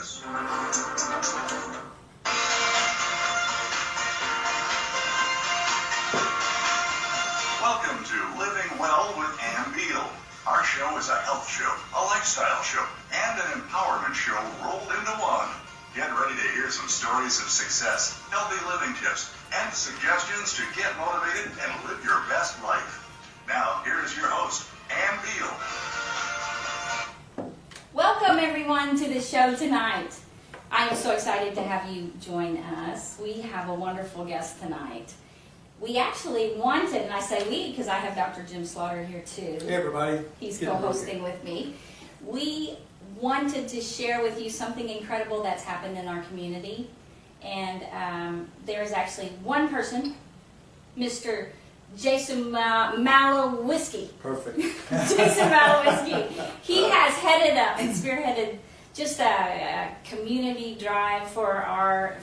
this. Welcome to Living Well with Beal. Our show is a health show, a lifestyle show, and an empowerment show rolled into one. Get ready to hear some stories of success, healthy living tips, and suggestions to get motivated and live your best life. Now, here's your host, Beal. Welcome, everyone, to the show tonight. I am so excited to have you join us. We have a wonderful guest tonight. We actually wanted, and I say we because I have Dr. Jim Slaughter here too. Hey everybody. He's co-hosting with me. We wanted to share with you something incredible that's happened in our community. And there's actually one person, Mr. Jason Malewiski. Perfect. Jason Malewiski. He has headed up and spearheaded just a community drive for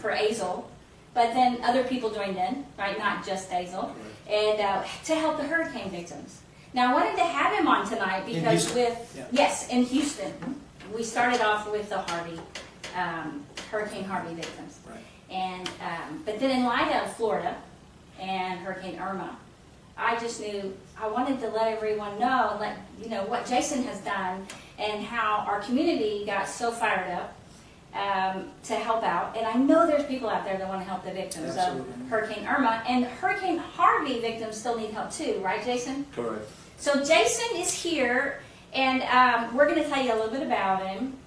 Azle. But then other people joined in, right? Not just Azle, and to help the hurricane victims. Now I wanted to have him on tonight because in Houston, we started off with the Hurricane Harvey victims, right. And but then in light of Florida and Hurricane Irma, I just knew I wanted to let everyone know, what Jason has done and how our community got so fired up. To help out, and I know there's people out there that want to help the victims of Hurricane Irma, and Hurricane Harvey victims still need help too, right, Jason? Correct. So Jason is here, and we're going to tell you a little bit about him.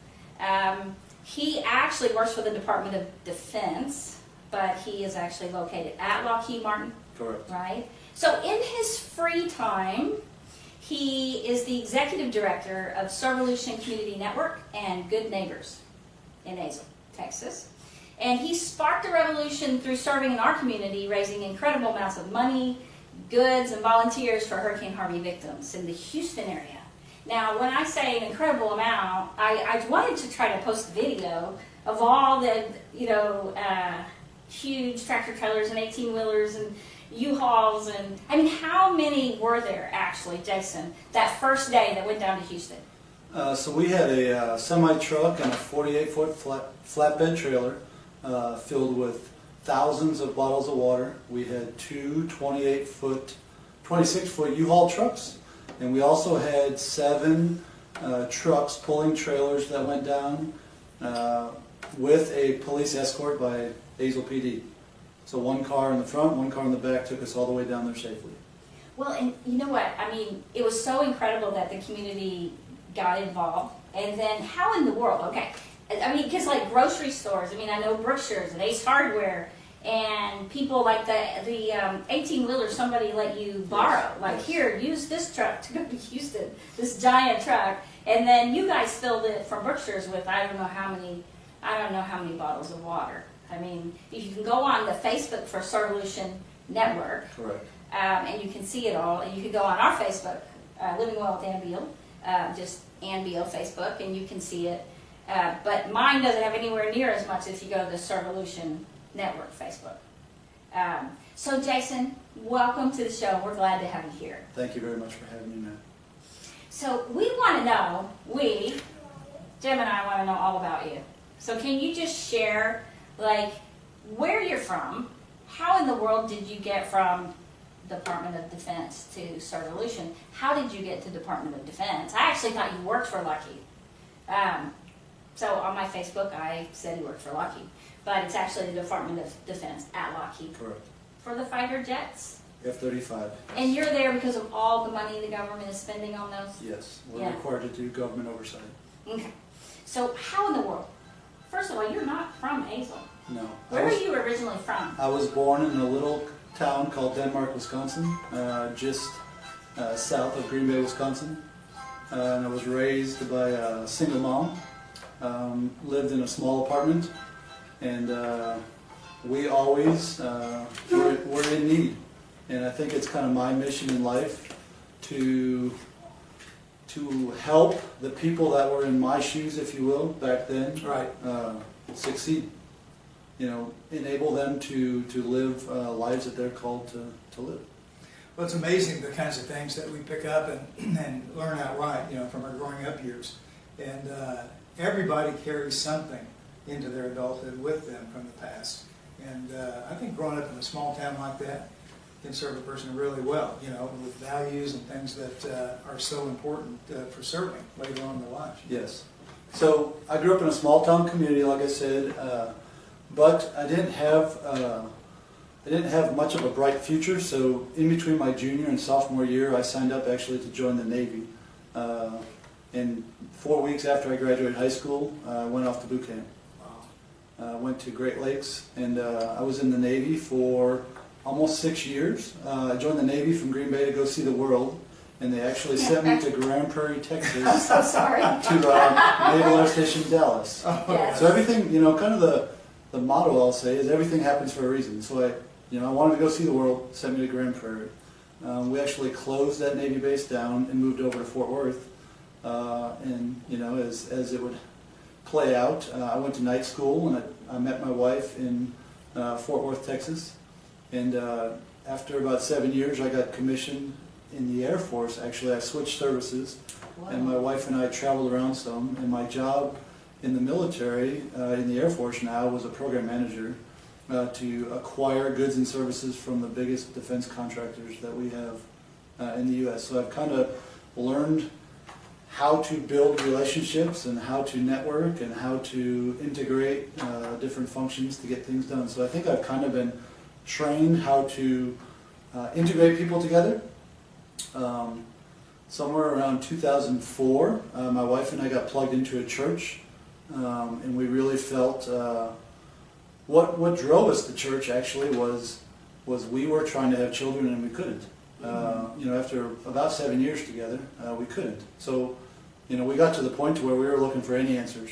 He actually works for the Department of Defense, but he is actually located at Lockheed Martin. Correct. Right? So in his free time, he is the Executive Director of Servolution Community Network and Good Neighbors in Azle, Texas. And he sparked a revolution through serving in our community, raising incredible amounts of money, goods, and volunteers for Hurricane Harvey victims in the Houston area. Now, when I say an incredible amount, I wanted to try to post a video of all the, huge tractor trailers and 18-wheelers and U-Hauls, and I mean, how many were there actually, Jason, that first day that went down to Houston? So we had a semi-truck and a 48-foot flatbed trailer filled with thousands of bottles of water. We had two 26-foot U-Haul trucks, and we also had 7 trucks pulling trailers that went down with a police escort by Azle PD. So one car in the front, one car in the back took us all the way down there safely. Well, and you know what? I mean, it was so incredible that the community got involved, and then how in the world? Okay, I mean, because like grocery stores, I mean, I know Brookshire's and Ace Hardware, and people like the 18-wheeler somebody let you borrow, here, use this truck to go to Houston, this giant truck, and then you guys filled it from Brookshire's with I don't know how many bottles of water. I mean, if you can go on the Facebook for Servolution Network, correct, and you can see it all, and you can go on our Facebook, Living Well with Beal. Just Beal Facebook, and you can see it. But mine doesn't have anywhere near as much if you go to the Servolution Network Facebook. So Jason, welcome to the show. We're glad to have you here. Thank you very much for having me, man. So we want to know, Jim and I want to know all about you. So can you just share, where you're from? How in the world did you get from Department of Defense to Servolution? How did you get to Department of Defense? I actually thought you worked for Lockheed. So on my Facebook, I said you worked for Lockheed, but it's actually the Department of Defense at Lockheed. Correct. For the fighter jets? F-35. And you're there because of all the money the government is spending on those? Yes, we're required to do government oversight. Okay. So how in the world? First of all, you're not from Azle. No. Where are you originally from? I was born in a little town called Denmark, Wisconsin, just south of Green Bay, Wisconsin. And I was raised by a single mom, lived in a small apartment, and we always were in need. And I think it's kind of my mission in life to help the people that were in my shoes, if you will, back then, succeed. Enable them to live lives that they're called to live. Well, it's amazing the kinds of things that we pick up and learn outright, from our growing up years. And everybody carries something into their adulthood with them from the past. And I think growing up in a small town like that can serve a person really well, you know, with values and things that are so important for serving later on in their lives. Yes. So I grew up in a small town community, like I said, but I didn't have much of a bright future. So in between my junior and sophomore year, I signed up actually to join the Navy. And 4 weeks after I graduated high school, I went off to boot camp. Went to Great Lakes, and I was in the Navy for almost 6 years. I joined the Navy from Green Bay to go see the world, and they actually sent me to Grand Prairie, Texas. I'm so sorry. To Naval Air Station Dallas. Yes. So everything, you know, kind of the motto I'll say is everything happens for a reason. So I wanted to go see the world, sent me to Grand Prairie. We actually closed that Navy base down and moved over to Fort Worth. And you know, as it would play out, I went to night school, and I met my wife in Fort Worth, Texas. And after about 7 years, I got commissioned in the Air Force. Actually, I switched services, and my wife and I traveled around some. And my job in the military, in the Air Force now, was a program manager to acquire goods and services from the biggest defense contractors that we have in the U.S. So I've kind of learned how to build relationships and how to network and how to integrate different functions to get things done. So I think I've kind of been trained how to integrate people together. Somewhere around 2004, my wife and I got plugged into a church, and we really felt what drove us to church actually was we were trying to have children and we couldn't. You know, after about 7 years together, we couldn't. So, you know, we got to the point to where we were looking for any answers,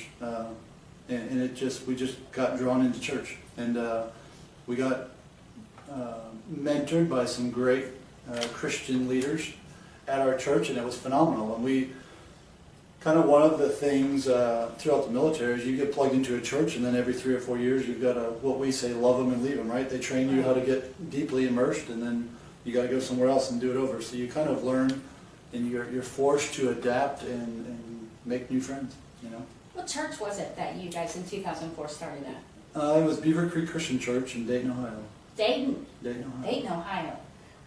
and we just got drawn into church, and we got mentored by some great Christian leaders at our church, and it was phenomenal. And we kind of, one of the things throughout the military is you get plugged into a church, and then every 3 or 4 years you've got to, what we say, love them and leave them, right? They train you how to get deeply immersed, and then you got to go somewhere else and do it over. So you kind of learn, and you're forced to adapt and make new friends, you know. What church was it that you guys in 2004 started at? It was Beaver Creek Christian Church in Dayton, Ohio. Dayton, Ohio. Dayton, Ohio.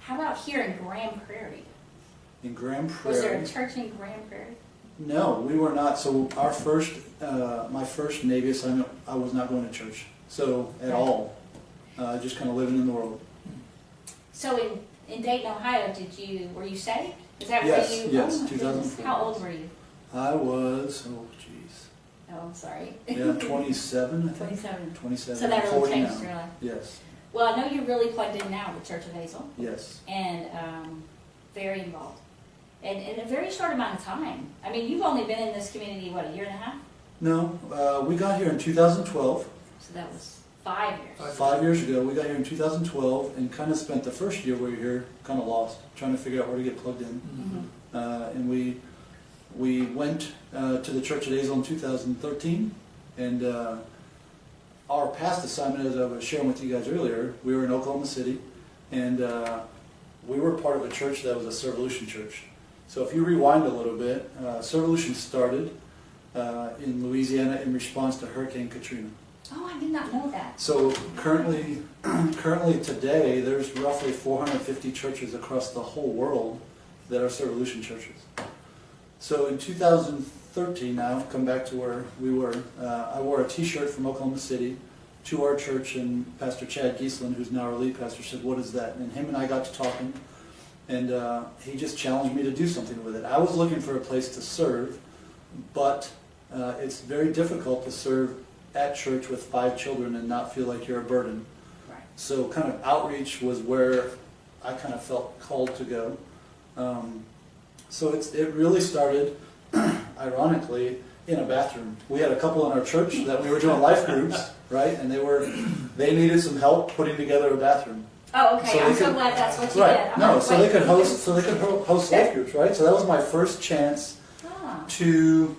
How about here in Grand Prairie? In Grand Prairie. Was there a church in Grand Prairie? No, we were not. So our my first Navy assignment, I was not going to church. So at all, just kind of living in the world. So in Dayton, Ohio, were you saved? Is that Yes, where you? yes, Oh, my 2004. goodness. How old were you? I was, oh geez, Oh, I'm sorry. yeah, 27, I think. 27. 27. So that really 40 changed now. your life. Yes, Well, I know you're really plugged in now with Church of Azle, yes. and very involved. And in a very short amount of time. I mean, you've only been in this community, what, a year and a half? No, we got here in 2012. So that was 5 years. 5 years ago, we got here in 2012, and kind of spent the first year we were here kind of lost, trying to figure out where to get plugged in. Mm-hmm. And we went to the Church at Azle in 2013, and our past assignment, as I was sharing with you guys earlier, we were in Oklahoma City, and we were part of a church that was a Servolution church. So if you rewind a little bit, Servolution started in Louisiana in response to Hurricane Katrina. Oh, I did not know that. So currently today, there's roughly 450 churches across the whole world that are Servolution churches. So in 2013 now, come back to where we were, I wore a t-shirt from Oklahoma City to our church, and Pastor Chad Giesland, who's now our lead pastor, said, "What is that?" And him and I got to talking, and he just challenged me to do something with it. I was looking for a place to serve, but it's very difficult to serve at church with 5 children and not feel like you're a burden. Right. So kind of outreach was where I kind of felt called to go. So it really started, ironically, in a bathroom. We had a couple in our church that we were doing life groups, right? And they needed some help putting together a bathroom. Oh, okay. So I'm they so could- glad that's what you Right. did. No, so they could host. host life groups, right? So that was my first chance Ah. to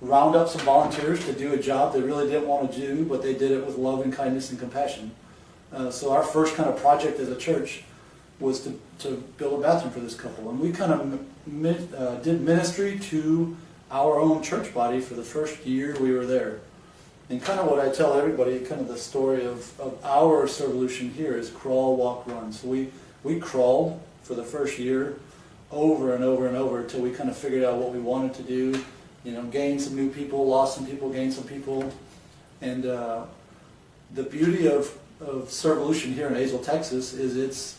round up some volunteers to do a job they really didn't want to do, but they did it with love and kindness and compassion. So our first kind of project as a church was to build a bathroom for this couple. And we kind of did ministry to our own church body for the first year we were there. And kind of what I tell everybody, kind of the story of our Servolution here is crawl, walk, run. So we crawled for the first year over and over and over until we kind of figured out what we wanted to do. You know, gained some new people, lost some people, gained some people. And the beauty of Servolution here in Azle, Texas is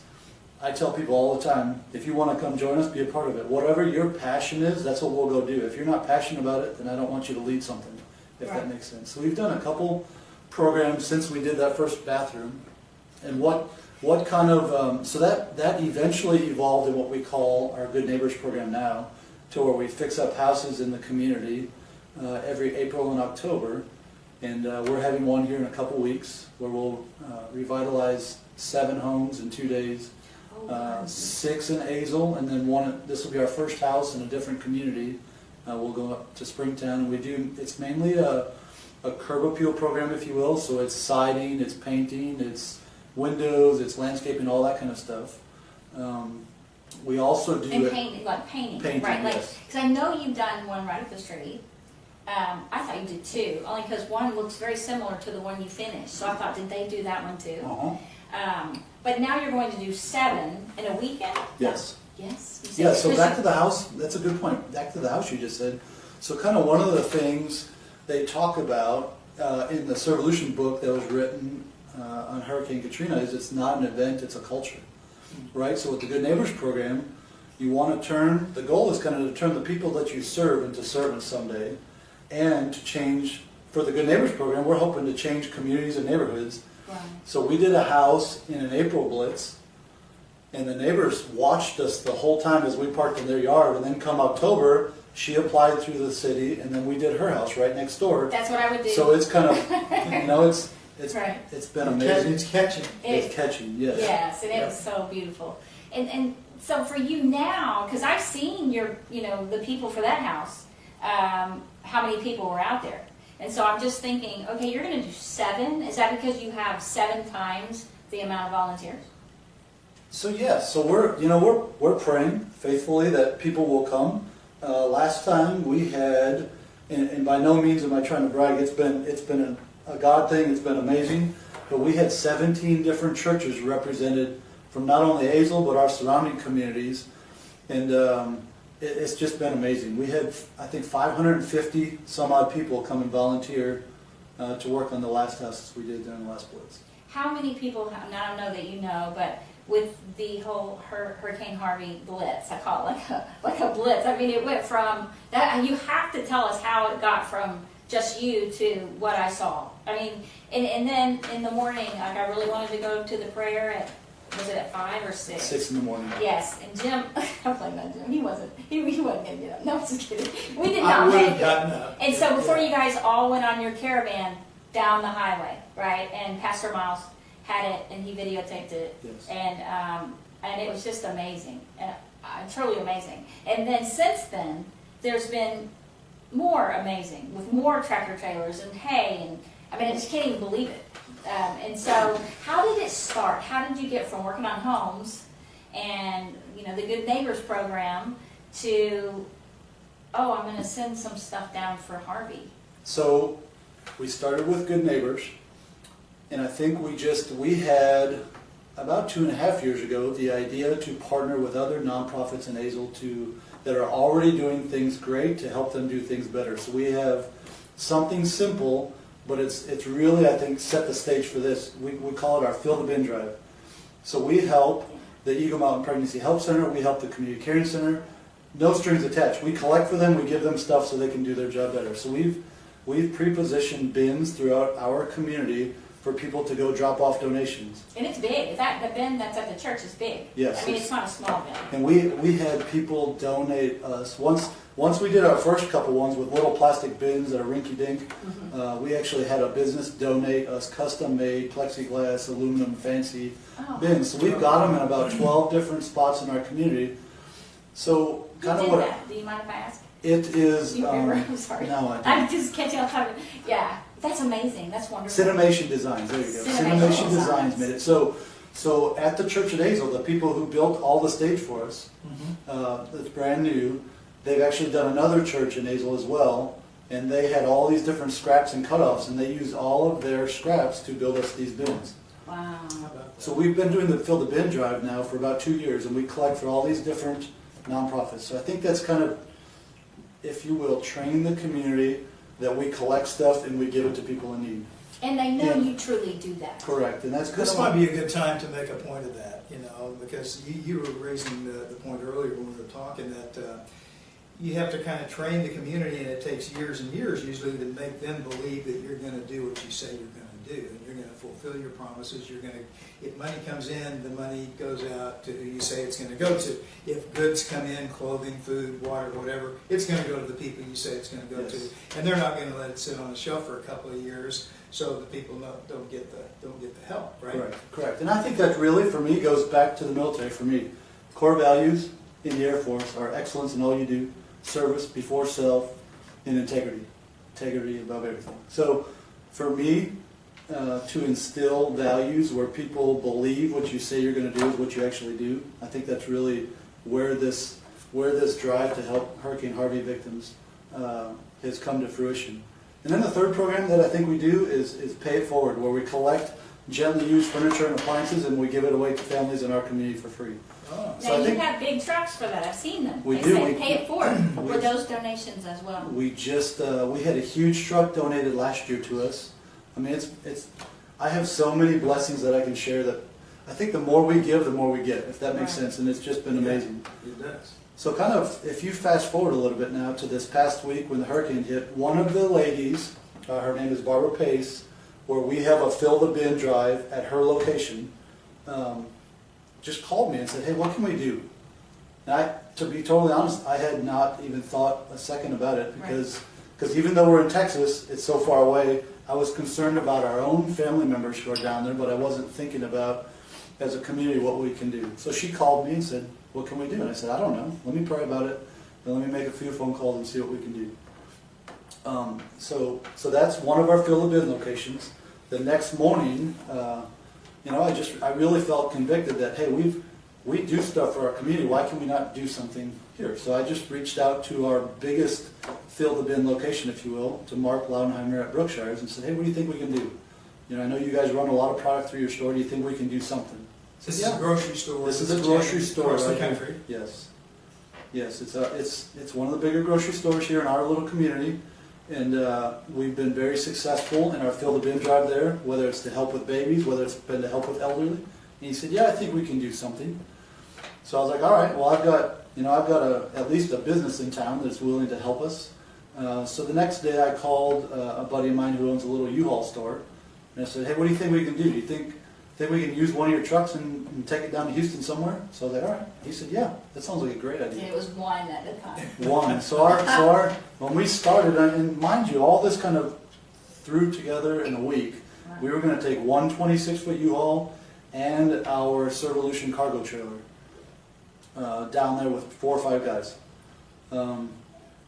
I tell people all the time, if you want to come join us, be a part of it. Whatever your passion is, that's what we'll go do. If you're not passionate about it, then I don't want you to lead something, if that makes sense. So we've done a couple programs since we did that first bathroom. And what kind of, so that eventually evolved in what we call our Good Neighbors program now, to where we fix up houses in the community every April and October. And we're having one here in a couple weeks where we'll revitalize 7 homes in 2 days. 6 in Azle, and then one. This will be our first house in a different community. We'll go up to Springtown, and we do. It's mainly a curb appeal program, if you will. So it's siding, it's painting, it's windows, it's landscaping, all that kind of stuff. We also do and painting, like painting, right? Like, yes. because I know you've done one right up the street. I thought you did 2, only because one looks very similar to the one you finished. So I thought, did they do that one too? But now you're going to do 7 in a weekend? Yes. Yes? Yeah, so back to the house, that's a good point. Back to the house you just said. So kind of one of the things they talk about in the Servolution book that was written on Hurricane Katrina is it's not an event, it's a culture. Right? So with the Good Neighbors program, you want to turn, the goal is kind of to turn the people that you serve into servants someday, and to change, for the Good Neighbors program, we're hoping to change communities and neighborhoods. So we did a house in an April blitz, and the neighbors watched us the whole time as we parked in their yard, and then come October, she applied through the city, and then we did her house right next door. That's what I would do. So it's kind of, you know, it's been amazing. It's catching. It's catching, yes. Yes, and it was so beautiful. And so for you now, because I've seen your, you know, the people for that house, how many people were out there. And so I'm just thinking, okay, you're going to do 7. Is that because you have 7 times the amount of volunteers? So yes, so we're praying faithfully that people will come. Last time we had, and by no means am I trying to brag. It's been a God thing. It's been amazing. But we had 17 different churches represented from not only Azle but our surrounding communities, and it's just been amazing. We had, I think, 550 some odd people come and volunteer to work on the last houses we did during the last blitz. How many people, now I don't know that you know, but with the whole Hurricane Harvey blitz, I call it like a blitz. I mean, it went from, that. You have to tell us how it got from just you to what I saw. I mean, and then in the morning, like I really wanted to go to the prayer at, was it at 5 or 6? 6 in the morning. Yes, and Jim, I'm playing on Jim. He wasn't going to get up. No, I'm just kidding. We did I not would make have it. gotten up. And so before you guys all went on your caravan down the highway, right? And Pastor Miles had it, and he videotaped it, Yes. and it was just amazing, truly amazing. And then since then, there's been more amazing with more tractor trailers and hay, and I mean, I just can't even believe it. And so, how did it start? How did you get from working on homes and, you know, the Good Neighbors program to, oh, I'm going to send some stuff down for Harvey? So we started with Good Neighbors, and I think we had about 2.5 years ago the idea to partner with other nonprofits in Azle that are already doing things great to help them do things better. So we have something simple, but it's really, I think, set the stage for this. We call it our Fill the Bin Drive. So we help the Eagle Mountain Pregnancy Help Center, we help the Community Caring Center, no strings attached. We collect for them, we give them stuff so they can do their job better. So we've pre-positioned bins throughout our community for people to go drop off donations. And it's big. The bin that's at the church is big. Yes. I mean, it's not a small bin. And we had people donate us. Once we did our first couple ones with little plastic bins that are rinky-dink, we actually had a business donate us custom-made plexiglass, aluminum, fancy bins. So we've got them in about 12 different spots in our community. So kind of Who what did that? Do you mind if I ask? it is. Do you remember? I'm sorry. No, I don't. I'm just catching up time. Yeah, that's amazing. That's wonderful. Cinemation Designs, there you go. Cinemation Cinemation Designs Designs. made it. So at the Church at Azle, the people who built all the stage for us, that's brand new, they've actually done another church in Azle as well, and they had all these different scraps and cutoffs, and they used all of their scraps to build us these bins. Wow. So we've been doing the Fill the Bin drive now for about 2 years, and we collect for all these different nonprofits. So I think that's kind of, if you will, train the community that we collect stuff and we give it to people in need. And they know Yeah. you truly do that. Correct, and that's good. This might be a good time to make a point of that, because you were raising the point earlier when we were talking that you have to kind of train the community, and it takes years and years usually to make them believe that you're going to do what you say you're going to do, and you're going to fulfill your promises. You're going to, if money comes in, the money goes out to who you say it's going to go to. If goods come in, clothing, food, water, whatever, it's going to go to the people you say it's going to go Yes. to, and they're not going to let it sit on the shelf for a couple of years so the people don't get the help, right? Correct. And I think that really, for me, goes back to the military. For me, core values in the Air Force are excellence in all you do, service before self, and integrity. Integrity above everything. So for me, to instill values where people believe what you say you're going to do is what you actually do, I think that's really where this drive to help Hurricane Harvey victims has come to fruition. And then the third program that I think we do is Pay It Forward, where we collect gently used furniture and appliances and we give it away to families in our community for free. Oh. So Now, I you think have big trucks for that. I've seen them. We They do. say pay it forward for we- those donations as well. we just we had a huge truck donated last year to us. I mean, it's I have so many blessings that I can share that I think the more we give, the more we get, if that makes Right. sense, and it's just been amazing. It does. So kind of, if you fast forward a little bit now to this past week when the hurricane hit, one of the ladies, her name is Barbara Pace, where we have a Fill the Bin drive at her location, just called me and said, hey, what can we do? And to be totally honest, I had not even thought a second about it because even though we're in Texas, it's so far away, I was concerned about our own family members who are down there, but I wasn't thinking about, as a community, what we can do. So she called me and said, what can we do? And I said, I don't know. Let me pray about it, and let me make a few phone calls and see what we can do. So that's one of our Fill the Bin locations. The next morning, I really felt convicted that, hey, we do stuff for our community. Why can we not do something here? So I just reached out to our biggest Fill the Bin location, if you will, to Mark Laudenheimer at Brookshire's and said, hey, what do you think we can do? I know you guys run a lot of product through your store. Do you think we can do something? This is a grocery store. This is a grocery store across the right here. country. Yes, it's one of the bigger grocery stores here in our little community, and we've been very successful in our Fill the Bin drive there, whether it's to help with babies, whether it's been to help with elderly. And he said, yeah, I think we can do something. So I was like, all right, well, I've got at least a business in town that's willing to help us. So the next day I called a buddy of mine who owns a little U-Haul store, and I said, hey, what do you think we can do? Do you think we can use one of your trucks and take it down to Houston somewhere? So I was like, all right. He said, yeah, that sounds like a great idea. And it was one at a time. One. So our when we started, and mind you, all this kind of threw together in a week. We were going to take one 26-foot U-Haul and our Servolution cargo trailer down there with 4 or 5 guys. And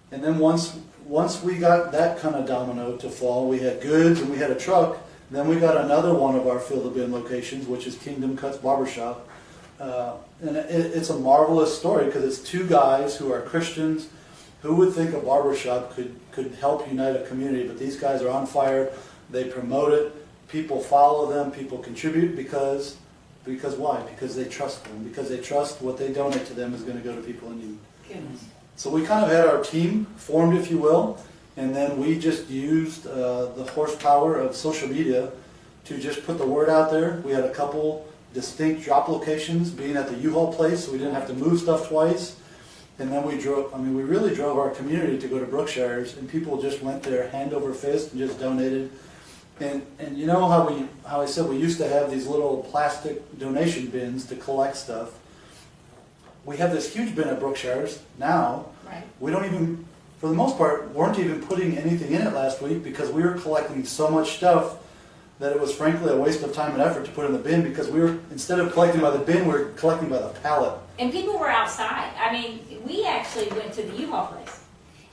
then once we got that kind of domino to fall, we had goods and we had a truck. Then we got another one of our Fill the Bin locations, which is Kingdom Cuts Barbershop. And it's a marvelous story because it's 2 guys who are Christians. Who would think a barbershop could help unite a community? But these guys are on fire. They promote it. People follow them. People contribute because why? Because they trust them. Because they trust what they donate to them is going to go to people in need. Goodness. So we kind of had our team formed, if you will. And then we just used the horsepower of social media to just put the word out there. We had a couple distinct drop locations, being at the U-Haul place, so we didn't have to move stuff twice. And then we really drove our community to go to Brookshire's, and people just went there hand over fist and just donated. And you know how I said we used to have these little plastic donation bins to collect stuff. We have this huge bin at Brookshire's now. Right. We don't even, for the most part, weren't even putting anything in it last week because we were collecting so much stuff that it was frankly a waste of time and effort to put in the bin because instead of collecting by the bin, we were collecting by the pallet. And people were outside. I mean, we actually went to the U-Haul place.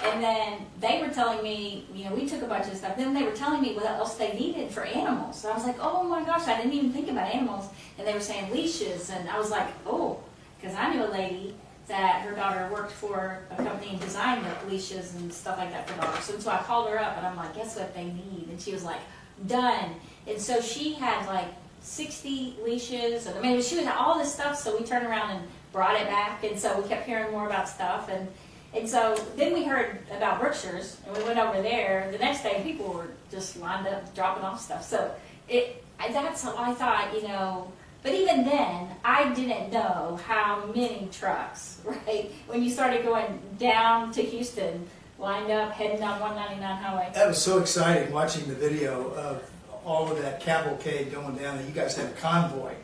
And then they were telling me, we took a bunch of stuff. Then they were telling me what else they needed for animals. So I was like, oh my gosh, I didn't even think about animals. And they were saying leashes. And I was like, oh, because I knew a lady that her daughter worked for a company and designed the leashes and stuff like that for dogs. And so I called her up and I'm like, guess what they need? And she was like, done. And so she had like 60 leashes, and I mean, she had all this stuff, so we turned around and brought it back, and so we kept hearing more about stuff, and so then we heard about Brookshire's, and we went over there. The next day, people were just lined up, dropping off stuff, so that's how I thought, you know, but even then, I didn't know how many trucks, right, when you started going down to Houston, lined up, heading down 199 highway. That was so exciting watching the video of all of that cavalcade going down, and you guys had a convoy.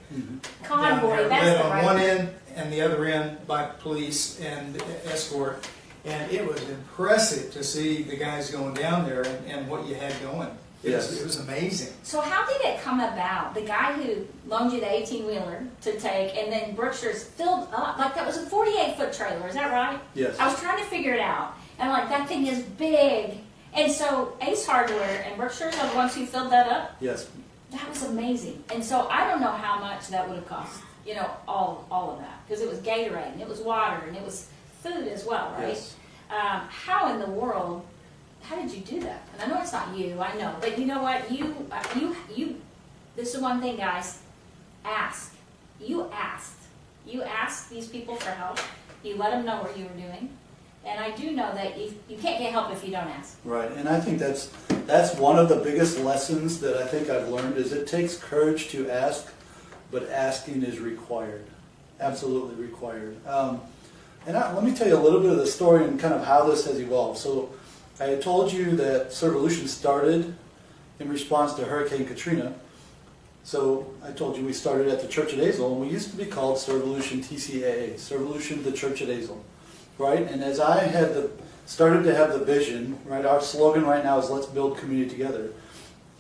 Convoy, that's led the on right one end and the other end by police and escort, and it was impressive to see the guys going down there and what you had going. It was amazing. So how did it come about? The guy who loaned you the 18-wheeler to take, and then Brookshire's filled up, like that was a 48-foot trailer, is that right? Yes. I was trying to figure it out, and I'm like, that thing is big. And so Ace Hardware and Brookshire's are the ones who filled that up? Yes. That was amazing. And so I don't know how much that would have cost, you know, all of that. Because it was Gatorade, and it was water, and it was food as well, right? Yes. How in the world, how did you do that? And I know it's not you, I know. But you know what? You this is one thing, guys. Ask. You asked. You asked these people for help. You let them know what you were doing. And I do know that you can't get help if you don't ask. Right, and I think that's one of the biggest lessons that I think I've learned is it takes courage to ask, but asking is required, absolutely required. Let me tell you a little bit of the story and kind of how this has evolved. So I had told you that Servolution started in response to Hurricane Katrina. So I told you we started at the church at Azle, and we used to be called Servolution TCAA, Servolution the Church at Azle. Right, and as I had started to have the vision, right, our slogan right now is let's build community together.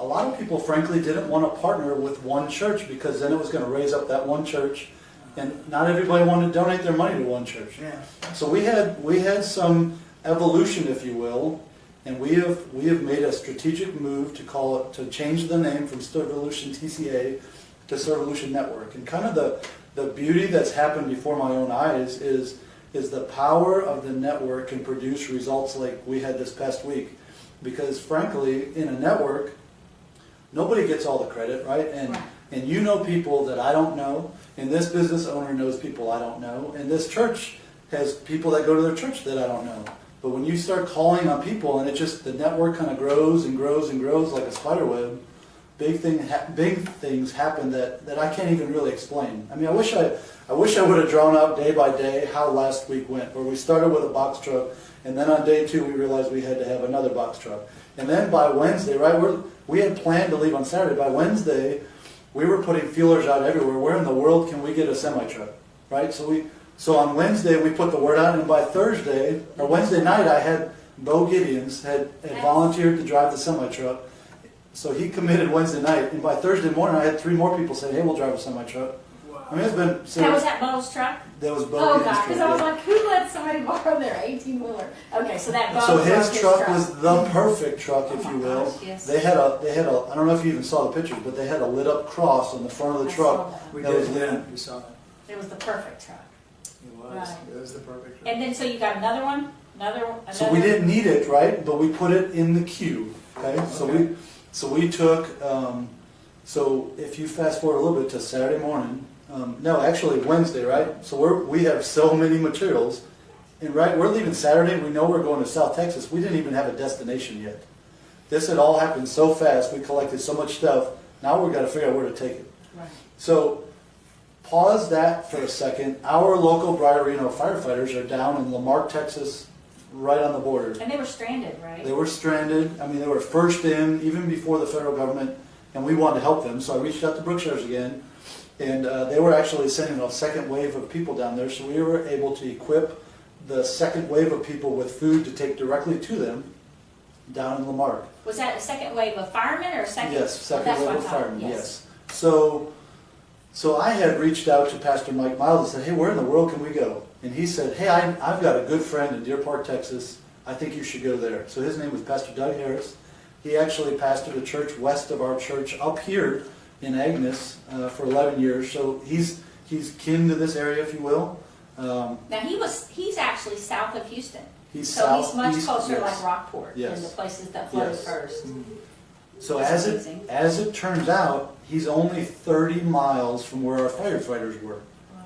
A lot of people, frankly, didn't want to partner with one church because then it was going to raise up that one church, and not everybody wanted to donate their money to one church. Yeah. So we had some evolution, if you will, and we have made a strategic move to change the name from Servolution TCA to Servolution Network. And kind of the beauty that's happened before my own eyes is the power of the network can produce results like we had this past week. Because frankly, in a network, nobody gets all the credit, right? And you know people that I don't know, and this business owner knows people I don't know, and this church has people that go to their church that I don't know. But when you start calling on people and the network kind of grows and grows and grows like a spider web, big things happen that I can't even really explain. I mean, I wish I would have drawn out day by day how last week went, where we started with a box truck, and then on day 2 we realized we had to have another box truck. And then by Wednesday, right, we had planned to leave on Saturday. By Wednesday, we were putting feelers out everywhere. Where in the world can we get a semi-truck, right? So on Wednesday, we put the word out, and by Thursday, or Wednesday night, I had Bo Gideons had volunteered to drive the semi-truck. So he committed Wednesday night, and by Thursday morning, I had 3 more people say, hey, we'll drive a semi-truck. I mean, it's been... That was at Bo's truck? That was Bo Oh, Gideons' God, because truck, I was yeah. like, who let somebody borrow their 18-wheeler? Okay, so that Bo So his his truck was the perfect truck, if Oh you my will. gosh, yes. They had a, I don't know if you even saw the pictures, but they had a lit up cross on the front of the I truck. saw that. We That was did, lit. yeah, we saw that. It was the perfect truck. It was. Right. It was the perfect. And then, so you got another one? Another one? So we didn't need it, right? But we put it in the queue. Okay. So we took. So if you fast forward a little bit to Saturday morning, no, actually Wednesday, right? So we have so many materials, and right, we're leaving Saturday. We know we're going to South Texas. We didn't even have a destination yet. This had all happened so fast. We collected so much stuff. Now we've got to figure out where to take it. Right. So pause that for a second. Our local Briar Reno firefighters are down in Lamarck, Texas, right on the border. And they were stranded, right? They were stranded. I mean, they were first in, even before the federal government, and we wanted to help them. So I reached out to Brookshire's again, and they were actually sending a second wave of people down there. So we were able to equip the second wave of people with food to take directly to them down in Lamarck. Was that a second wave of firemen or a second? Yes, second that's wave what of I thought, firemen, yes. So I had reached out to Pastor Mike Miles and said, hey, where in the world can we go? And he said, hey, I've got a good friend in Deer Park, Texas. I think you should go there. So his name was Pastor Doug Harris. He actually pastored a church west of our church up here in Agnes for 11 years. So he's kin to this area, if you will. Um, Now he's actually south of Houston. He's So he's much southeast, closer yes. like Rockport Yes. than the places that flooded Yes. first. So That's as amazing. it turns out, he's only 30 miles from where our firefighters were.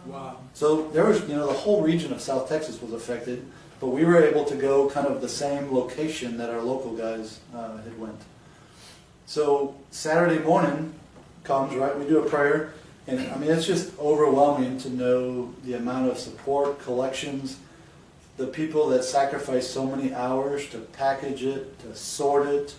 Wow. So there was, the whole region of South Texas was affected, but we were able to go kind of the same location that our local guys had went. So Saturday morning comes, right? We do a prayer, and I mean, it's just overwhelming to know the amount of support, collections, the people that sacrifice so many hours to package it, to sort it,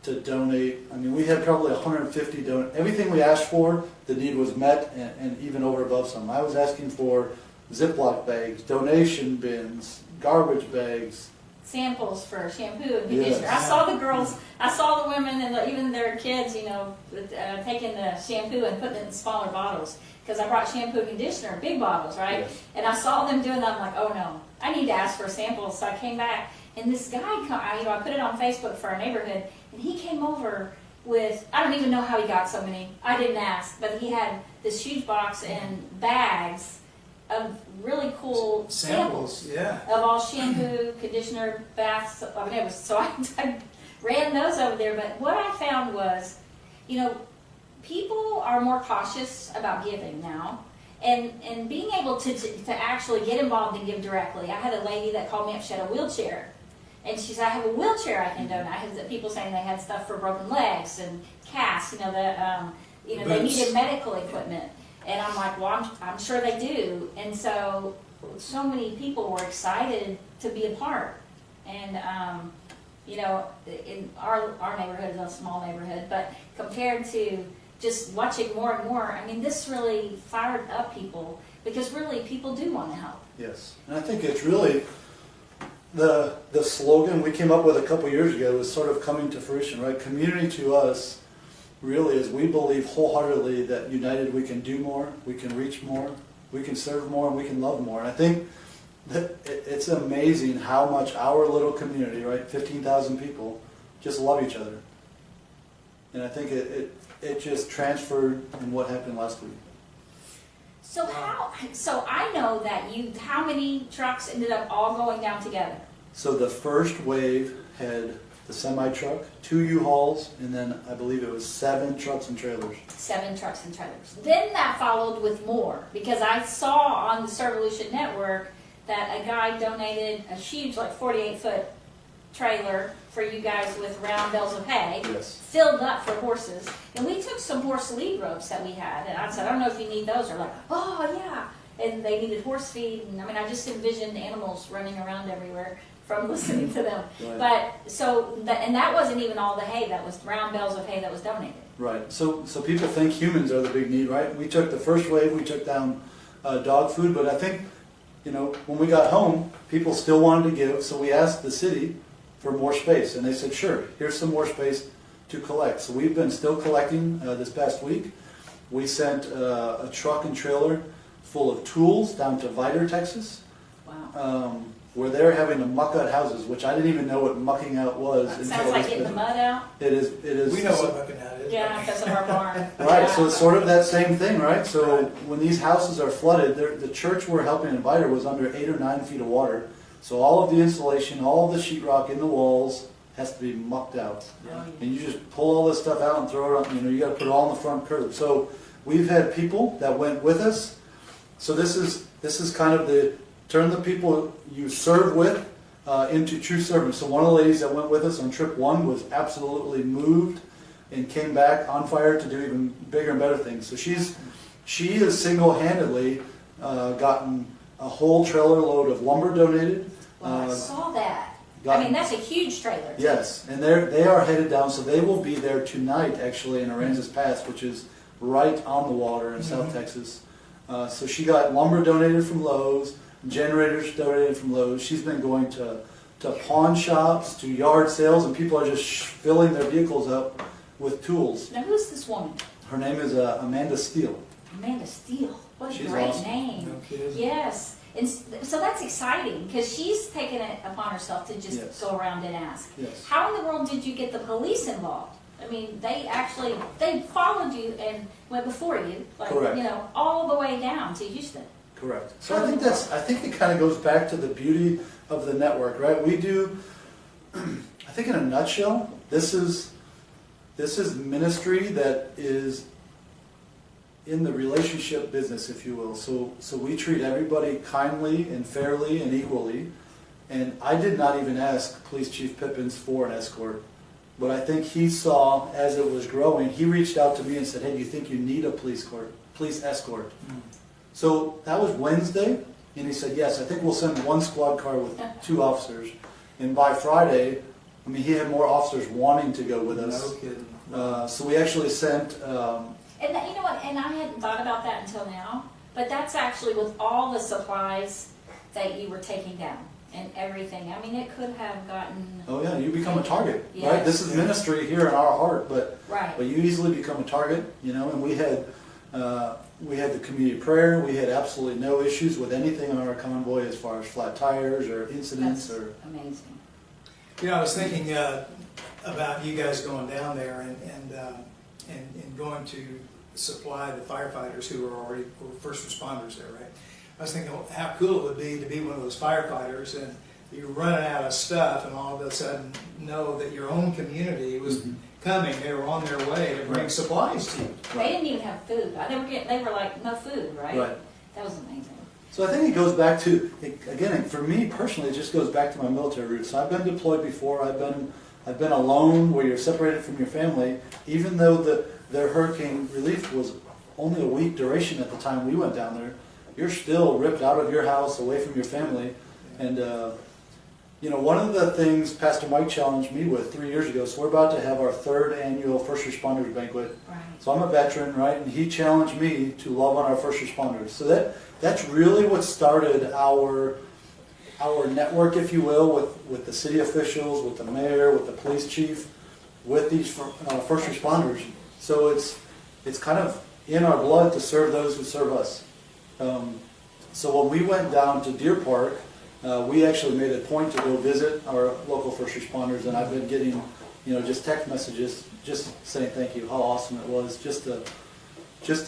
to donate. I mean, we had probably 150 everything we asked for, the need was met, and even over above some. I was asking for Ziploc bags, donation bins, garbage bags. Samples for shampoo and conditioner. Yes. I saw the girls, I saw the women and even their kids, taking the shampoo and putting it in smaller bottles. Because I brought shampoo and conditioner, big bottles, right? Yes. And I saw them doing that. I'm like, oh no, I need to ask for samples. So I came back, and this guy, I put it on Facebook for our neighborhood, and he came over with, I don't even know how he got so many. I didn't ask, but he had this huge box and bags of really cool samples. Yeah. Of all shampoo, conditioner, baths, I mean, so I ran those over there. But what I found was, people are more cautious about giving now, and being able to actually get involved and give directly. I had a lady that called me up. She had a wheelchair, and she said, "I have a wheelchair I can donate." I had people saying they had stuff for broken legs and casts. They Boots. needed medical equipment. And I'm like, well, I'm sure they do. And so many people were excited to be a part. And, in our neighborhood is a small neighborhood, but compared to just watching more and more, I mean, this really fired up people because really people do want to help. Yes, and I think it's really the slogan we came up with a couple years ago is sort of coming to fruition, right? Community to us really is we believe wholeheartedly that united we can do more, we can reach more, we can serve more, and we can love more. And I think that it's amazing how much our little community, right, 15,000 people, just love each other. And I think it just transferred in what happened last week. So I know that how many trucks ended up all going down together? So the first wave had the semi-truck, 2 U-Hauls, and then I believe it was 7 trucks and trailers. 7 trucks and trailers. Then that followed with more, because I saw on the Servolution network that a guy donated a huge, like 48-foot trailer for you guys with round bales of hay, Yes. filled up for horses. And we took some horse lead ropes that we had, and I said, I don't know if you need those. They're like, oh yeah. And they needed horse feed, and I mean, I just envisioned animals running around everywhere from listening to them. Right. But and that wasn't even all the hay. That was round bales of hay that was donated. Right. So people think humans are the big need, right? We took the first wave, we took down dog food, but I think, when we got home, people still wanted to give, so we asked the city for more space, and they said, sure, here's some more space to collect. So we've been still collecting this past week. We sent a truck and trailer full of tools down to Vidor, Texas. Wow. Where they're having to muck out houses, which I didn't even know what mucking out was. That until sounds like this getting the business. mud out. It is. We know what looking at is. Yeah, because of our barn. Right, Yeah. so it's sort of that same thing, right? So when these houses are flooded, the church we're helping in Vidor was under 8 or 9 feet of water. So all of the insulation, all of the sheetrock in the walls has to be mucked out. Yeah. And you just pull all this stuff out and throw it on, you got to put it all on the front curb. So we've had people that went with us. So this is kind of the turn the people you serve with into true servants. So one of the ladies that went with us on trip 1 was absolutely moved and came back on fire to do even bigger and better things. So she has single-handedly gotten a whole trailer load of lumber donated. Well, I saw that. got- I mean, that's a huge trailer. Yes, and they are headed down, so they will be there tonight, actually, in Aransas Pass, which is right on the water in South Texas. So she got lumber donated from Lowe's, generators donated from Lowe's. She's been going to pawn shops, to yard sales, and people are just filling their vehicles up with tools. Now, who's this woman? Her name is Amanda Steele. Amanda Steele. What a She's great awesome. name. No kidding. Yes. And so that's exciting because she's taken it upon herself to just Yes. go around and ask. Yes. How in the world did you get the police involved? I mean, they followed you and went before you, like, Correct. all the way down to Houston. Correct. So I think it kind of goes back to the beauty of the network, right? We do, I think in a nutshell, this is ministry that is in the relationship business, if you will. So we treat everybody kindly and fairly and equally. And I did not even ask Police Chief Pippins for an escort. But I think he saw, as it was growing, he reached out to me and said, hey, do you think you need a police escort? Mm. So that was Wednesday, and he said, yes, I think we'll send one squad car with 2 officers. And by Friday, I mean, he had more officers wanting to go with us. No kidding. So we actually sent... and you know what, and I hadn't thought about that until now, but that's actually with all the supplies that you were taking down and everything. I mean, it could have gotten... Oh yeah, you become a target, yes. right? This is ministry here in our heart, but right. you easily become a target, you know, and we had the community prayer. We had absolutely no issues with anything on our convoy as far as flat tires or incidents. That's or amazing. You know, I was thinking about you guys going down there and going to supply the firefighters who were first responders there, right? I was thinking how cool it would be to be one of those firefighters and you're running out of stuff and all of a sudden know that your own community was coming. They were on their way to bring supplies to you. They didn't even have food. They were like, no food, right? Right. That was amazing. So I think it goes back to, again, for me personally, it just goes back to my military roots. I've been deployed before. I've been alone where you're separated from your family. Even though their hurricane relief was only a week duration at the time we went down there, you're still ripped out of your house, away from your family. And, you know, one of the things Pastor Mike challenged me with 3 years ago, so we're about to have our 3rd annual First Responders Banquet. Right. So I'm a veteran, right, and he challenged me to love on our first responders. So that's really what started our network, if you will, with the city officials, with the mayor, with the police chief, with these first responders. So it's kind of in our blood to serve those who serve us. So when we went down to Deer Park, we actually made a point to go visit our local first responders, and I've been getting, you know, just text messages, just saying thank you, how awesome it was, just to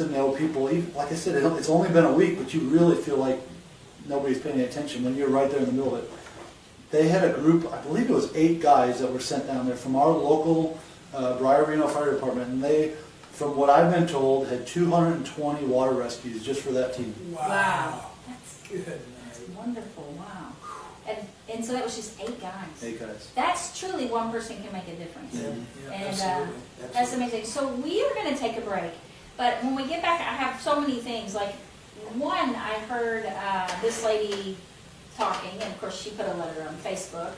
know people. Even, like I said, it's only been a week, but you really feel like nobody's paying attention when you're right there in the middle of it. They had a group, I believe it was 8 guys that were sent down there from our local Briar Reno Fire Department, and they, from what I've been told, had 220 water rescues just for that team. Wow. That's Good. wonderful. Wow. And so that was just 8 guys. 8 guys. That's truly one person can make a difference. Yeah, And absolutely. that's amazing. So we are going to take a break. But when we get back, I have so many things. Like, one, I heard this lady talking, and of course she put a letter on Facebook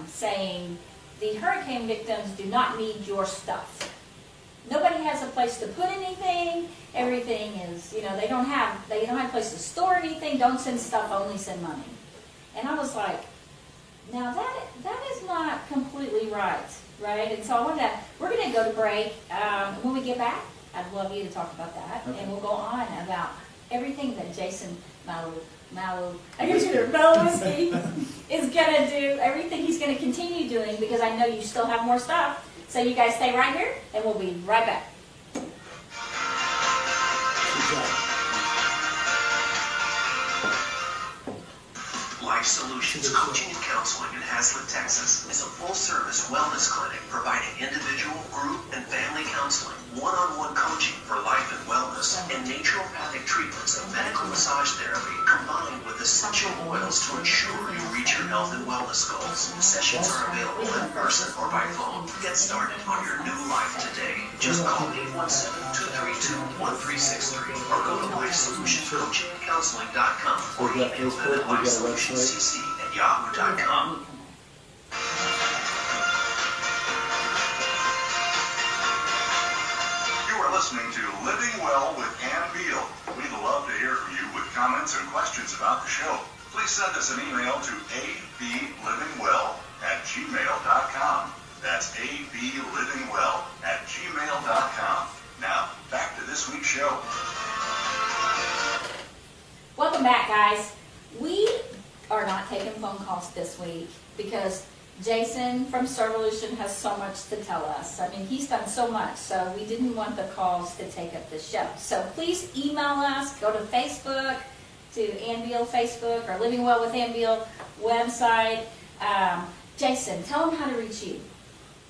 saying the hurricane victims do not need your stuff. Nobody has a place to put anything. Everything is, you know, they don't have a place to store anything. Don't send stuff, only send money. And I was like, now that is not completely right? And so we're going to go to break. When we get back, I'd love you to talk about that. Okay. And we'll go on about everything that Jason Malewiski is going to do, everything he's going to continue doing, because I know you still have more stuff. So you guys stay right here, and we'll be right back. Life Solutions Coaching and Counseling in Azle, Texas is a full-service wellness clinic providing individual, group, and family counseling, one-on-one coaching for life and wellness, and naturopathic treatments of medical massage therapy combined with essential oils to ensure you reach your health and wellness goals. Sessions are available in person or by phone. Get started on your new life today. Just call 817-232-1363 or go to LifeSolutionsCoachingandCounseling.com or email them at LifeSolutionsCC@yahoo.com. Listening to Living Well with Beal. We'd love to hear from you with comments and questions about the show. Please send us an email to ablivingwell@gmail.com. That's ablivingwell@gmail.com. Now, back to this week's show. Welcome back, guys. We are not taking phone calls this week because Jason from Servolution has so much to tell us. I mean, he's done so much, so we didn't want the calls to take up the show. So please email us, go to Facebook, to Ann Beal Facebook or Living Well with Ann Beal website. Jason, tell them how to reach you.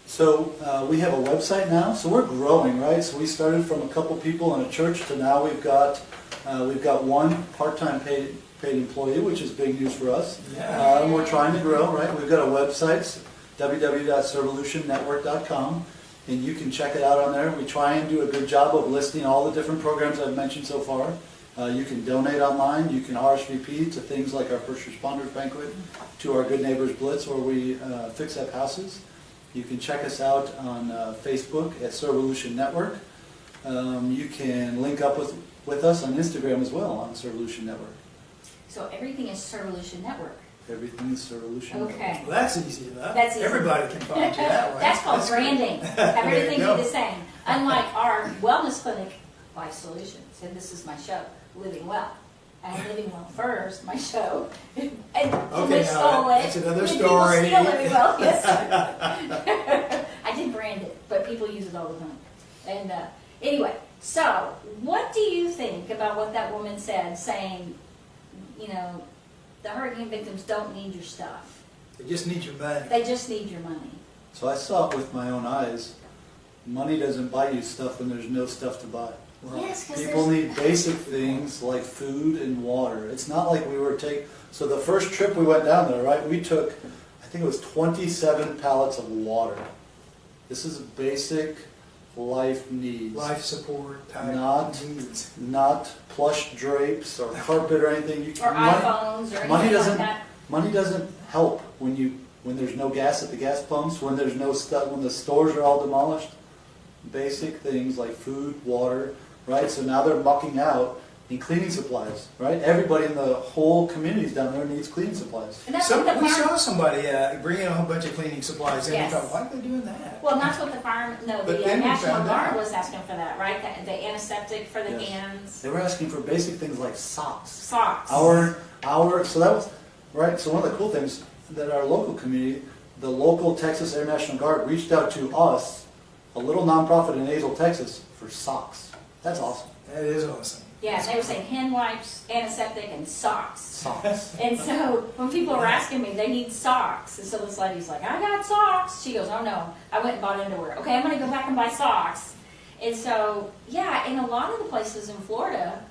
So we have a website now, so we're growing, right? So we started from a couple people in a church to now we've got one part-time paid employee, which is big news for us. Yeah. And we're trying to grow, right? We've got a website, www.servolutionnetwork.com, and you can check it out on there. We try and do a good job of listing all the different programs I've mentioned so far. You can donate online. You can RSVP to things like our First Responders Banquet, to our Good Neighbors Blitz, where we fix up houses. You can check us out on Facebook at Servolution Network. You can link up with us on Instagram as well on Servolution Network. So everything is Servolution Network. Everything is Servolution Network. Okay. Well, that's easy enough. That's easy. Everybody can find you that way. That's called good. branding. Have There you everything be go. the same. Unlike our wellness clinic, Life Solutions, and this is my show, Living Well. I had Living Well first, my show, and somebody now stole it. that's another And story. People steal Living Well. Yes. I did brand it, but people use it all the time. And anyway, so what do you think about what that woman said, saying, you know, the hurricane victims don't need your stuff. They just need your money. They just need your money. So I saw it with my own eyes. Money doesn't buy you stuff when there's no stuff to buy. Yes, because People need basic things like food and water. It's not like we were so the first trip we went down there, right, we took, I think it was 27 pallets of water. This is basic life needs. Life support type Not- needs. Not plush drapes or carpet or anything. or iPhones or anything like that. Money doesn't help when there's no gas at the gas pumps, when there's no stuff, when the stores are all demolished. Basic things like food, water, right? So now they're mucking out in cleaning supplies, right? Everybody in the whole communities down there needs cleaning supplies. And that's what the We farm, saw somebody bring in a whole bunch of cleaning supplies, and Yes. we thought, why are they doing that? well, that's what the But then we National found Guard out. was asking for that, right? The antiseptic for the Yes. hands, They were asking for basic things like socks. socks. So that was, right, so one of the cool things that our local community, the local Texas Air National Guard reached out to us, a little nonprofit in Azle, Texas, for socks. That's awesome. That is awesome. Yeah, they were saying hand wipes, antiseptic, and socks. Socks. And so when people were asking me, they need socks. And so this lady's like, I got socks. She goes, oh no, I went and bought underwear. Okay, I'm going to go back and buy socks. And so, yeah, in a lot of the places in Florida,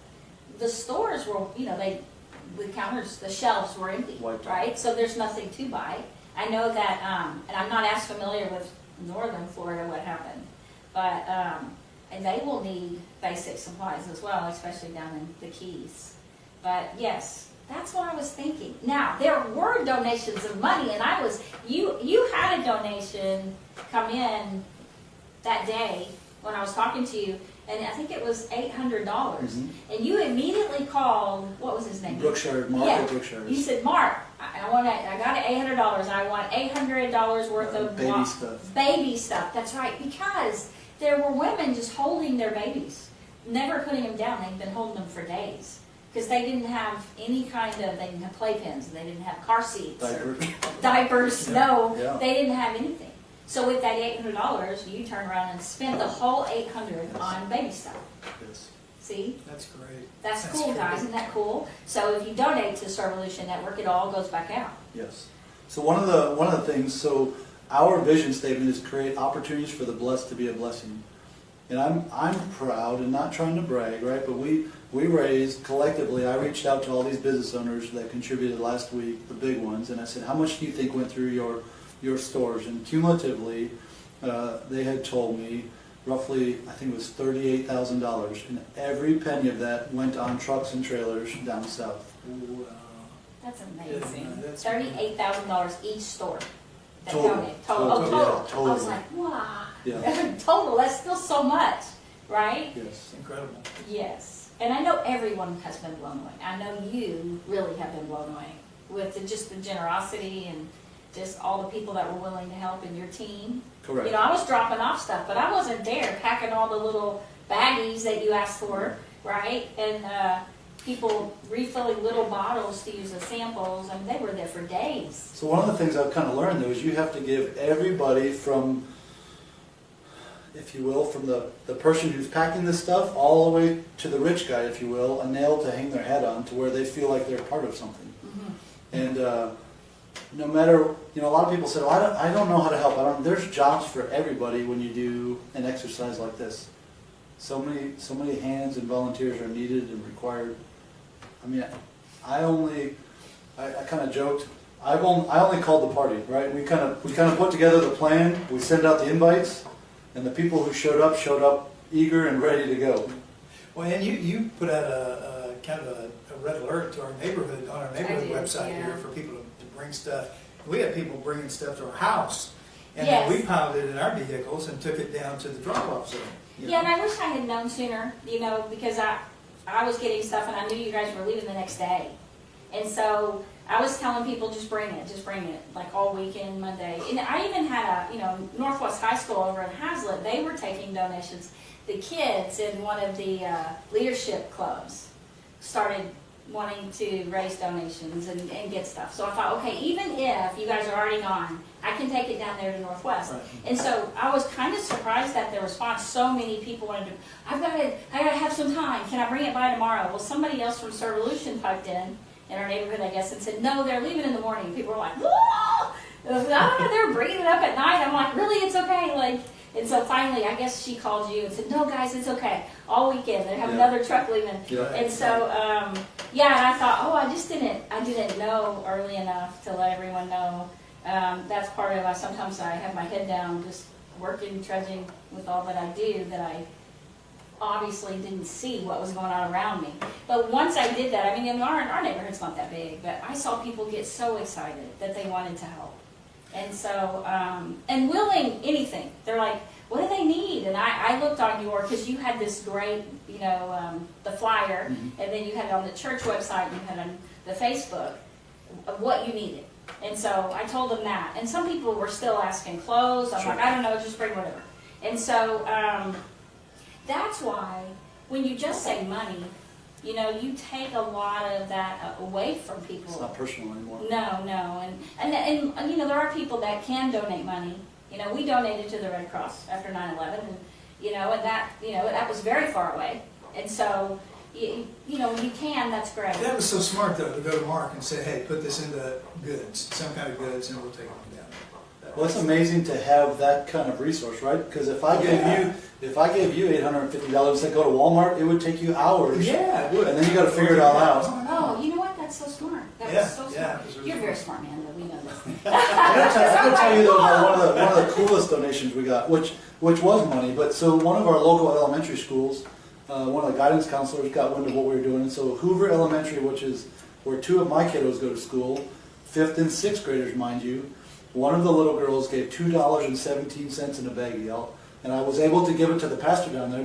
the stores were, the counters, the shelves were empty, Wiped out. right? So there's nothing to buy. I know that, and I'm not as familiar with northern Florida what happened, but and they will need basic supplies as well, especially down in the Keys. But yes, that's what I was thinking. Now, there were donations of money, and you had a donation come in that day when I was talking to you, and I think it was $800. Mhm. And you immediately called, what was his name? Brookshire, Mark Yeah. at Brookshire. You said, Mark, I got $800. I want $800 worth of Baby stuff. Baby stuff. That's right, because there were women just holding their babies, never putting them down. They've been holding them for days because they didn't have any they didn't have playpens, they didn't have car seats, or diapers. No, Yeah. they didn't have anything. So with that $800, you turn around and spend the whole $800 on baby stuff. Yes. See? That's great. That's cool, great. guys. Isn't that cool? So if you donate to Servolution Network, it all goes back out. Yes. So one of the things, so our vision statement is create opportunities for the blessed to be a blessing. And I'm proud and not trying to brag, right? But we raised collectively, I reached out to all these business owners that contributed last week, the big ones, and I said, how much do you think went through your stores? And cumulatively, they had told me roughly, I think it was $38,000, and every penny of that went on trucks and trailers down south. Wow. That's amazing. Yeah, that's $38,000 each store. That Total. donated. Total. Total, Oh, total. yeah, total. I was like, wow. Yeah. Total. That's still so much, right? Yes. It's incredible. Yes. And I know everyone has been blown away. I know you really have been blown away with just the generosity and just all the people that were willing to help in your team. Correct. I was dropping off stuff, but I wasn't there packing all the little baggies that you asked for, right? And people refilling little bottles to use as samples. I mean, they were there for days. So one of the things I've kind of learned though is you have to give everybody from, if you will, from the person who's packing this stuff all the way to the rich guy, if you will, a nail to hang their hat on to where they feel like they're part of something. And no matter, a lot of people say, well, I don't know how to help. There's jobs for everybody when you do an exercise like this. So many hands and volunteers are needed and required. I mean, I kind of joked, I only called the party, right? We kind of put together the plan, we send out the invites, and the people who showed up eager and ready to go. Well, and you put out a kind of a red alert to our neighborhood, on our neighborhood website here for people to bring stuff. We had people bringing stuff to our house, and then we piled it in our vehicles and took it down to the drop-off zone. Yeah, and I wish I had known sooner, because I was getting stuff and I knew you guys were leaving the next day. And so I was telling people, just bring it, like all weekend, Monday. And I even had Northwest High School over in Azle, they were taking donations. The kids in one of the leadership clubs started wanting to raise donations and get stuff. So I thought, okay, even if you guys are already gone, I can take it down there to Northwest. Right. And so I was kind of surprised at the response. So many people wanted to, I gotta have some time. Can I bring it by tomorrow? Well, somebody else from Servolution piped in our neighborhood, I guess, and said, no, they're leaving in the morning. People were like, whoa! They're bringing it up at night. I'm like, really? It's okay? And so finally, I guess she called you and said, no, guys, it's okay. All weekend, they have another truck leaving. Yeah. And so, and I thought, I didn't know early enough to let everyone know. That's part of sometimes I have my head down, just working, trudging with all that I do, that I obviously didn't see what was going on around me. But once I did that, our neighborhood's not that big, but I saw people get so excited that they wanted to help. And so, and willing anything. They're like, what do they need? And I looked on because you had this great, the flyer, and then you had it on the church website, and you had it on the Facebook of what you needed. And so I told them that. And some people were still asking clothes. I'm like, I don't know, just bring whatever. And so that's why when you just say money, you take a lot of that away from people. It's not personal anymore. No. And there are people that can donate money. We donated to the Red Cross after 9/11, and that was very far away. And so, when you can, that's great. That was so smart, though, to go to Mark and say, hey, put this into goods, some kind of goods, and we'll take them down. Well, it's amazing to have that kind of resource, right? Because if I gave you $850 and said go to Walmart, it would take you hours. Yeah, it would. And then you got to figure it all out. Oh, you know what? That's so smart. That was so smart. You're a very smart man, though. We know this. I'm going to tell you though about one of the coolest donations we got, which was money. But so one of our local elementary schools, one of the guidance counselors got wind of what we were doing. And so Hoover Elementary, which is where two of my kiddos go to school, 5th and 6th graders, mind you, one of the little girls gave $2.17 in a baggie, and I was able to give it to the pastor down there.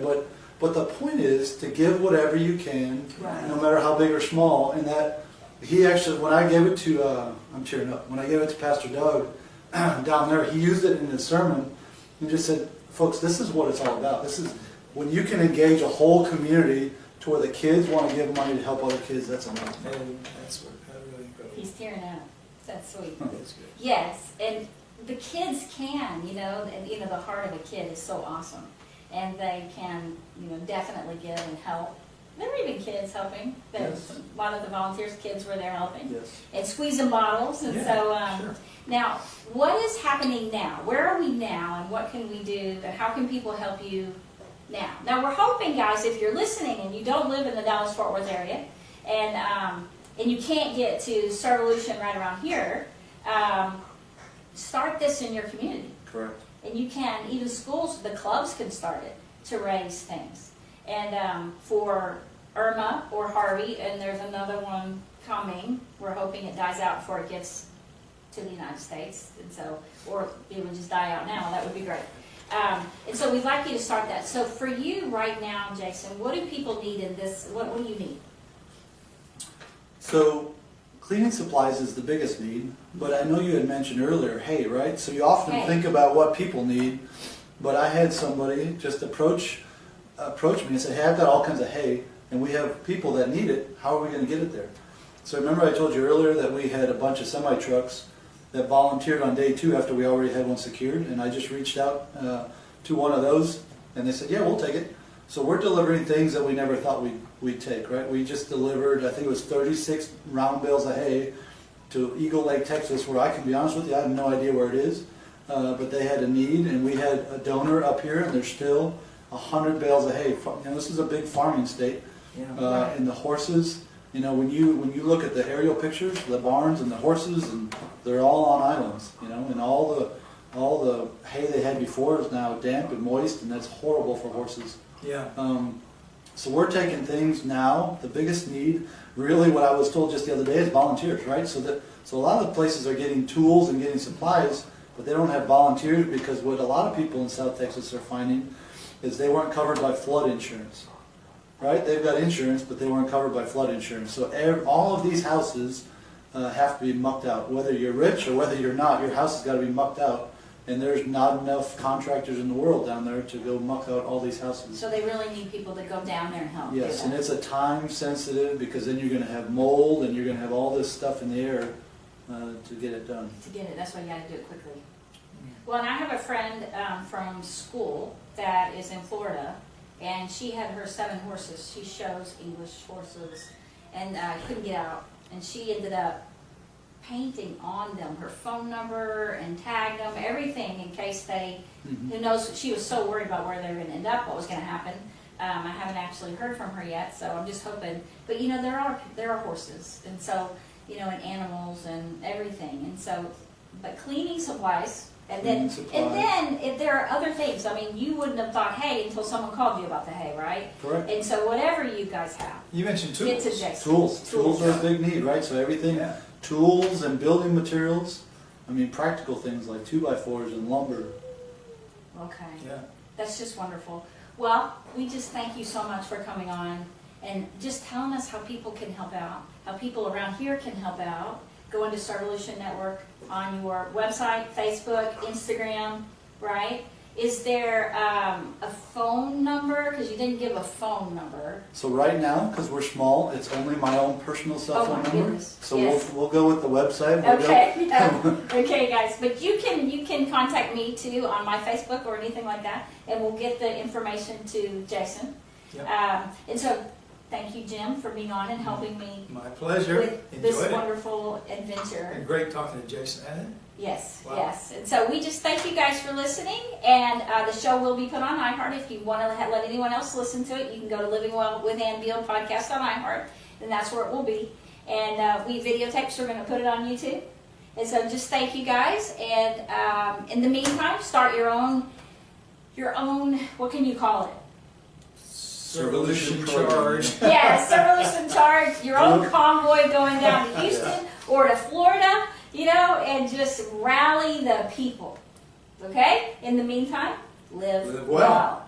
But the point is to give whatever you can, no matter how big or small. And that he actually, when I gave it to, I'm tearing up. When I gave it to Pastor Doug down there, he used it in his sermon and just said, "Folks, this is what it's all about. This is when you can engage a whole community to where the kids want to give money to help other kids. That's amazing." That's really incredible. He's tearing up. That's sweet. That's good. Yes, and the kids can, and the heart of a kid is so awesome, and they can, definitely give and help. There were even kids helping. Yes. A lot of the volunteers, kids were there helping. Yes. And squeezing bottles, and sure. Now, what is happening now? Where are we now, and what can we do, and how can people help you now? Now, we're hoping, guys, if you're listening and you don't live in the Dallas-Fort Worth area, and you can't get to Servolution right around here, start this in your community. Correct. And you can, even schools, the clubs can start it to raise things. And for Irma or Harvey, and there's another one coming, we're hoping it dies out before it gets to the United States. And so, or it would just die out now, that would be great. And so we'd like you to start that. So for you right now, Jason, what do people need in this, what do you need? So cleaning supplies is the biggest need, but I know you had mentioned earlier hay, right? So you often think about what people need, but I had somebody just approach me and say, hey, I've got all kinds of hay, and we have people that need it. How are we going to get it there? So remember I told you earlier that we had a bunch of semi-trucks that volunteered on day 2 after we already had one secured, and I just reached out to one of those, and they said, yeah, we'll take it. So we're delivering things that we never thought we'd take, right? We just delivered, I think it was 36 round bales of hay to Eagle Lake, Texas, where I can be honest with you, I have no idea where it is, but they had a need, and we had a donor up here, and there's still 100 bales of hay. This is a big farming state, and the horses, when you look at the aerial pictures, the barns and the horses, and they're all on islands, and all the hay they had before is now damp and moist, and that's horrible for horses. Yeah. So we're taking things now. The biggest need, really, what I was told just the other day, is volunteers, right? So a lot of places are getting tools and getting supplies, but they don't have volunteers, because what a lot of people in South Texas are finding is they weren't covered by flood insurance, right? They've got insurance, but they weren't covered by flood insurance. So all of these houses have to be mucked out. Whether you're rich or whether you're not, your house has got to be mucked out. And there's not enough contractors in the world down there to go muck out all these houses. So they really need people to go down there and help. Yes, and it's a time sensitive, because then you're going to have mold and you're going to have all this stuff in the air to get it done. To get it, that's why you got to do it quickly. Well, and I have a friend from school that is in Florida, and she had her 7 horses. She shows English horses, and couldn't get out. And she ended up painting on them her phone number and tagged them, everything, in case they, who knows, she was so worried about where they were going to end up, what was going to happen. I haven't actually heard from her yet, so I'm just hoping. But there are horses, and so, and animals and everything, and so, but cleaning supplies. And then if there are other things, I mean, you wouldn't have thought hay until someone called you about the hay, right? Correct. And so whatever you guys have. You mentioned tools. Get to Jason. Tools are a big need, right? So everything, tools and building materials, practical things like 2x4s and lumber. Okay. Yeah. That's just wonderful. Well, we just thank you so much for coming on and just telling us how people can help out, how people around here can help out. Go into Servolution Network on your website, Facebook, Instagram, right? Is there a phone number? Because you didn't give a phone number. So right now, because we're small, it's only my own personal cell phone number. Goodness. So yes. we'll go with the website. Okay, guys. But you can contact me too on my Facebook or anything like that, and we'll get the information to Jason. Yep. And so, thank you, Jim, for being on and helping me. My pleasure. With this wonderful adventure. And great talking to Jason, hasn't it? Yes, wow. yes. And so we just thank you guys for listening, and the show will be put on iHeart. If you want to let anyone else listen to it, you can go to Living Well with Ann Beal podcast on iHeart, and that's where it will be. And we videotape, so we're going to put it on YouTube. And so just thank you guys, and in the meantime, start your own, what can you call it? Servolution charge. Yeah, Servolution charge, your own convoy going down to Houston or to Florida, and just rally the people. Okay? In the meantime, live well.